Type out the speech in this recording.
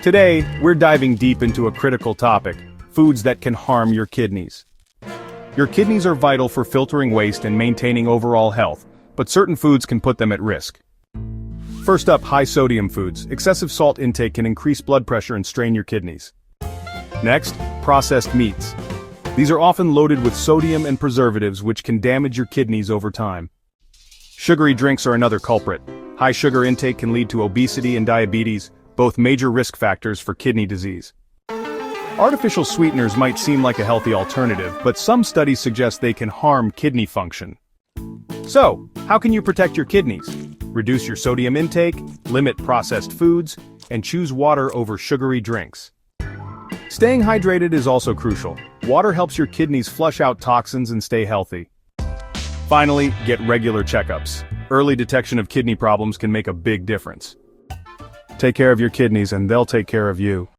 Today, we're diving deep into a critical topic: foods that can harm your kidneys. Your kidneys are vital for filtering waste and maintaining overall health, but certain foods can put them at risk. First up, high-sodium foods. Excessive salt intake can increase blood pressure and strain your kidneys. Next, processed meats. These are often loaded with sodium and preservatives which can damage your kidneys over time. Sugary drinks are another culprit. High sugar intake can lead to obesity and diabetes, both major risk factors for kidney disease. Artificial sweeteners might seem like a healthy alternative, but some studies suggest they can harm kidney function. So, how can you protect your kidneys? Reduce your sodium intake, limit processed foods, and choose water over sugary drinks. Staying hydrated is also crucial. Water helps your kidneys flush out toxins and stay healthy. Finally, get regular checkups. Early detection of kidney problems can make a big difference. Take care of your kidneys and they'll take care of you.